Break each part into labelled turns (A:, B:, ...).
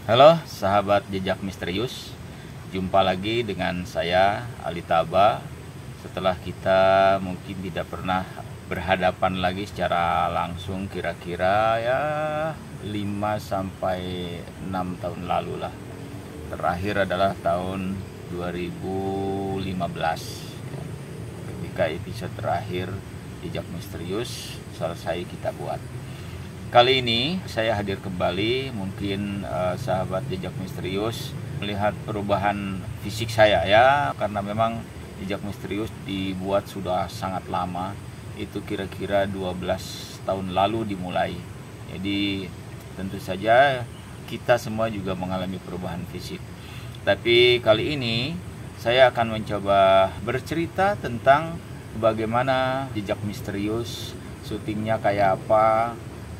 A: Halo sahabat jejak misterius, jumpa lagi dengan saya Ali Taba. Setelah kita mungkin tidak pernah berhadapan lagi secara langsung, kira-kira ya 5 sampai 6 tahun lalu lah. Terakhir adalah tahun 2015 ketika episode terakhir jejak misterius selesai kita buat. Kali ini saya hadir kembali, mungkin sahabat jejak misterius melihat perubahan fisik saya ya, karena memang jejak misterius dibuat sudah sangat lama, itu kira-kira 12 tahun lalu dimulai. Jadi tentu saja kita semua juga mengalami perubahan fisik. Tapi kali ini saya akan mencoba bercerita tentang bagaimana jejak misterius, syutingnya kayak apa,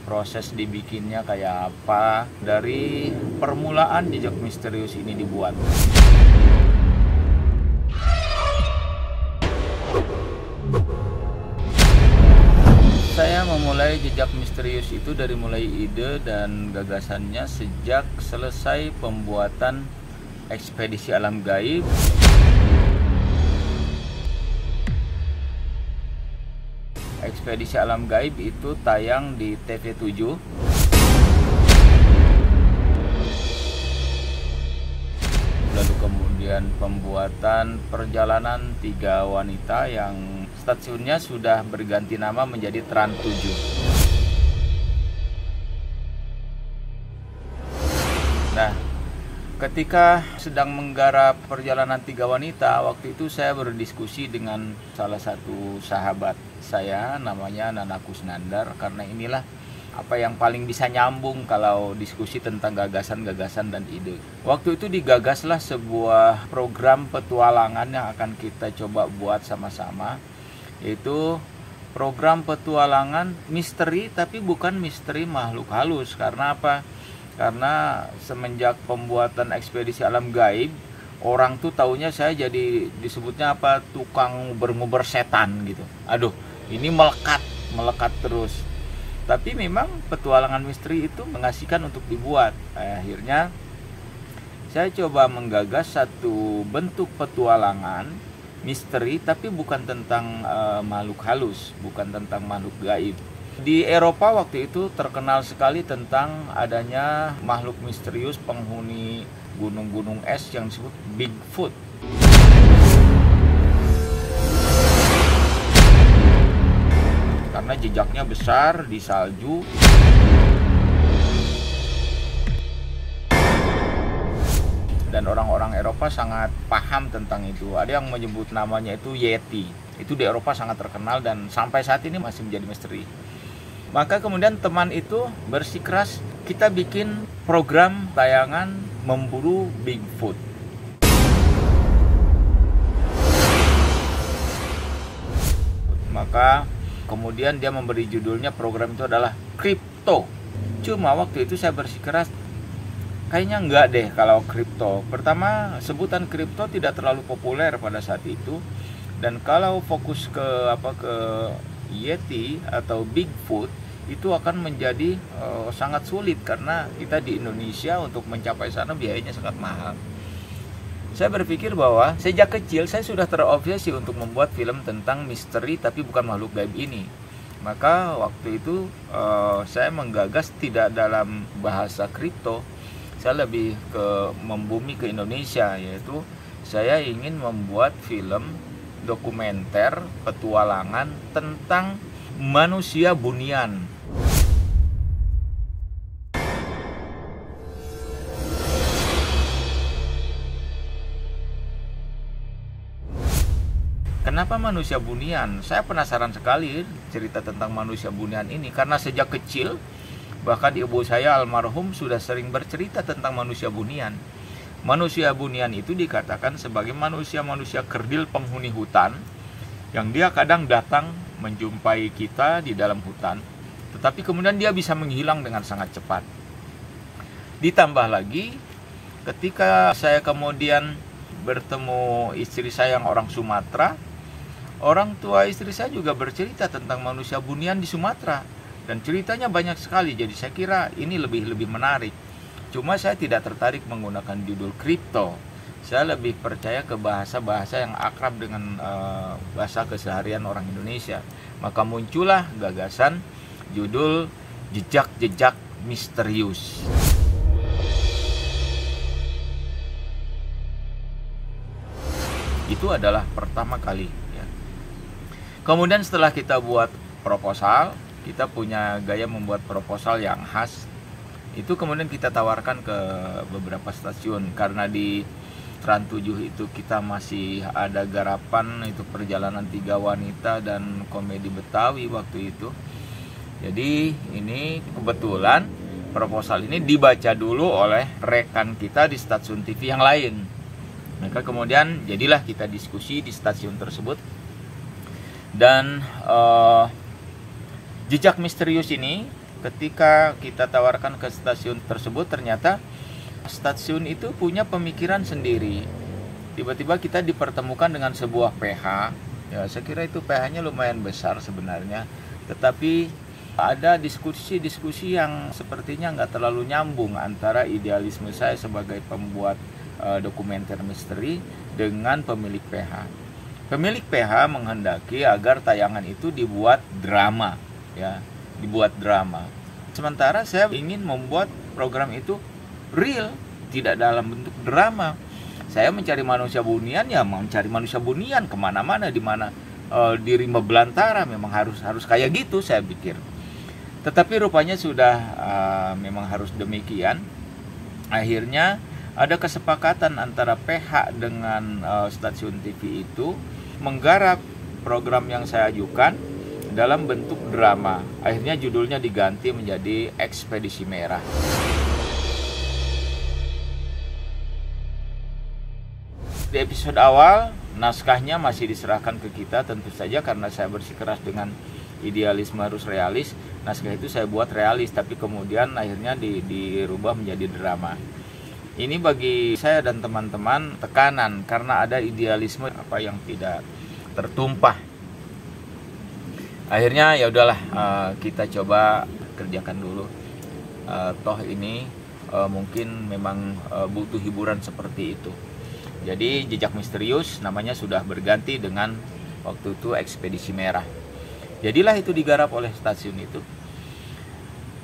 A: proses dibikinnya kayak apa, dari permulaan jejak misterius ini dibuat. Saya memulai jejak misterius itu dari mulai ide dan gagasannya sejak selesai pembuatan ekspedisi alam gaib. Ekspedisi Alam Gaib itu tayang di TV7. Lalu kemudian pembuatan Perjalanan Tiga Wanita yang stasiunnya sudah berganti nama menjadi Trans 7. Nah, ketika sedang menggarap Perjalanan Tiga Wanita, waktu itu saya berdiskusi dengan salah satu sahabat saya, namanya Nana Kusnandar, karena inilah apa yang paling bisa nyambung kalau diskusi tentang gagasan-gagasan dan ide. Waktu itu digagaslah sebuah program petualangan yang akan kita coba buat sama-sama, yaitu program petualangan misteri, tapi bukan misteri makhluk halus. Karena apa? Karena semenjak pembuatan ekspedisi alam gaib, orang tuh taunya saya jadi disebutnya apa, tukang nguber-nguber setan gitu. Aduh, ini melekat terus. Tapi memang petualangan misteri itu mengasihkan untuk dibuat. Akhirnya saya coba menggagas satu bentuk petualangan misteri, tapi bukan tentang makhluk halus, bukan tentang makhluk gaib. Di Eropa waktu itu terkenal sekali tentang adanya makhluk misterius penghuni gunung-gunung es yang disebut Bigfoot. Karena jejaknya besar di salju. Dan orang-orang Eropa sangat paham tentang itu. Ada yang menyebut namanya itu Yeti. Itu di Eropa sangat terkenal dan sampai saat ini masih menjadi misteri. Maka kemudian teman itu bersikeras, kita bikin program tayangan memburu Bigfoot. Maka kemudian dia memberi judulnya, program itu adalah Crypto. Cuma waktu itu saya bersikeras, kayaknya enggak deh kalau Crypto. Pertama, sebutan Crypto tidak terlalu populer pada saat itu. Dan kalau fokus ke Yeti atau Bigfoot, itu akan menjadi sangat sulit karena kita di Indonesia untuk mencapai sana biayanya sangat mahal. Saya berpikir bahwa sejak kecil saya sudah terobsesi untuk membuat film tentang misteri tapi bukan makhluk gaib ini. Maka waktu itu saya menggagas tidak dalam bahasa kripto, saya lebih ke membumi ke Indonesia, yaitu saya ingin membuat film dokumenter petualangan tentang manusia bunian. Kenapa manusia bunian? Saya penasaran sekali cerita tentang manusia bunian ini, karena sejak kecil bahkan ibu saya almarhum sudah sering bercerita tentang manusia bunian. Manusia bunian itu dikatakan sebagai manusia-manusia kerdil penghuni hutan yang dia kadang datang menjumpai kita di dalam hutan, tetapi kemudian dia bisa menghilang dengan sangat cepat. Ditambah lagi, ketika saya kemudian bertemu istri saya yang orang Sumatera, orang tua istri saya juga bercerita tentang manusia bunian di Sumatera. Dan ceritanya banyak sekali, jadi saya kira ini lebih menarik. Cuma saya tidak tertarik menggunakan judul kripto. Saya lebih percaya ke bahasa-bahasa yang akrab dengan bahasa keseharian orang Indonesia. Maka muncullah gagasan judul Jejak-Jejak Misterius. Itu adalah pertama kali ya. Kemudian setelah kita buat proposal, kita punya gaya membuat proposal yang khas. Itu kemudian kita tawarkan ke beberapa stasiun. Karena di Trans 7 itu kita masih ada garapan, itu Perjalanan Tiga Wanita dan Komedi Betawi waktu itu. Jadi ini kebetulan proposal ini dibaca dulu oleh rekan kita di stasiun TV yang lain. Maka kemudian jadilah kita diskusi di stasiun tersebut. Dan Jejak Misterius ini ketika kita tawarkan ke stasiun tersebut, ternyata stasiun itu punya pemikiran sendiri. Tiba-tiba kita dipertemukan dengan sebuah PH. Ya, saya kira itu PH-nya lumayan besar sebenarnya. Tetapi ada diskusi-diskusi yang sepertinya nggak terlalu nyambung antara idealisme saya sebagai pembuat dokumenter misteri dengan pemilik PH. Pemilik PH menghendaki agar tayangan itu dibuat drama, ya, dibuat drama. Sementara saya ingin membuat program itu real, tidak dalam bentuk drama. Saya mencari manusia bunian, ya mencari manusia bunian kemana-mana, di mana di rimba belantara memang harus kayak gitu saya pikir. Tetapi rupanya sudah memang harus demikian. Akhirnya ada kesepakatan antara PH dengan stasiun TV itu menggarap program yang saya ajukan dalam bentuk drama. Akhirnya judulnya diganti menjadi Ekspedisi Merah. Di episode awal, naskahnya masih diserahkan ke kita, tentu saja karena saya bersikeras dengan idealisme harus realis. Naskah itu saya buat realis, tapi kemudian akhirnya dirubah menjadi drama. Ini bagi saya dan teman-teman tekanan karena ada idealisme apa yang tidak tertumpah. Akhirnya ya udahlah, kita coba kerjakan dulu. Toh ini mungkin memang butuh hiburan seperti itu. Jadi Jejak Misterius namanya sudah berganti dengan waktu itu Ekspedisi Merah. Jadilah itu digarap oleh stasiun itu.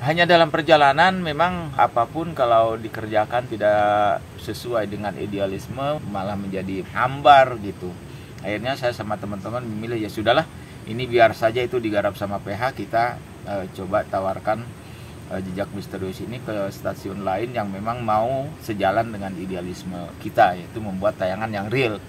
A: Hanya dalam perjalanan memang apapun kalau dikerjakan tidak sesuai dengan idealisme malah menjadi hambar gitu. Akhirnya saya sama teman-teman memilih ya sudahlah, ini biar saja itu digarap sama PH, kita coba tawarkan Jejak Misterius ini ke stasiun lain yang memang mau sejalan dengan idealisme kita, yaitu membuat tayangan yang real.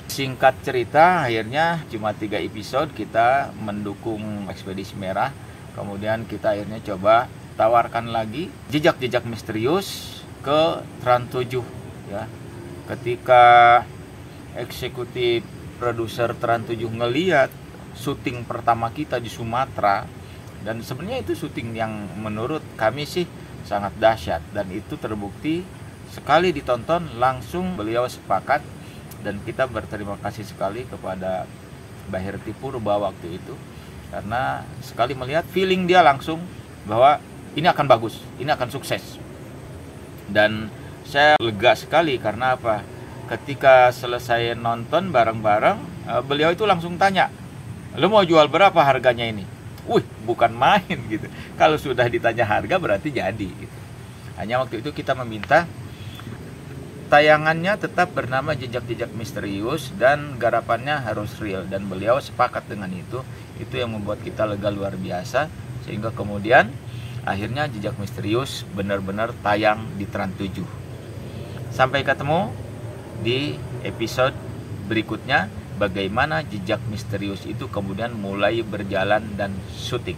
A: Singkat cerita, akhirnya cuma 3 episode kita mendukung Ekspedisi Merah. Kemudian kita akhirnya coba tawarkan lagi Jejak-Jejak Misterius ke Trans 7 ya. Ketika eksekutif produser Trans 7 ngeliat syuting pertama kita di Sumatera, dan sebenarnya itu syuting yang menurut kami sih sangat dahsyat, dan itu terbukti sekali ditonton langsung beliau sepakat, dan kita berterima kasih sekali kepada Mbak Herti Purba waktu itu, karena sekali melihat feeling dia langsung bahwa ini akan bagus, ini akan sukses. Dan saya lega sekali karena apa? Ketika selesai nonton bareng-bareng, beliau itu langsung tanya, "Lo mau jual berapa harganya ini?" Wih, bukan main gitu. Kalau sudah ditanya harga berarti jadi gitu. Hanya waktu itu kita meminta tayangannya tetap bernama Jejak-Jejak Misterius dan garapannya harus real, dan beliau sepakat dengan itu. Itu yang membuat kita lega luar biasa, sehingga kemudian akhirnya Jejak Misterius benar-benar tayang di Trans 7. Sampai ketemu di episode berikutnya, bagaimana Jejak Misterius itu kemudian mulai berjalan dan syuting.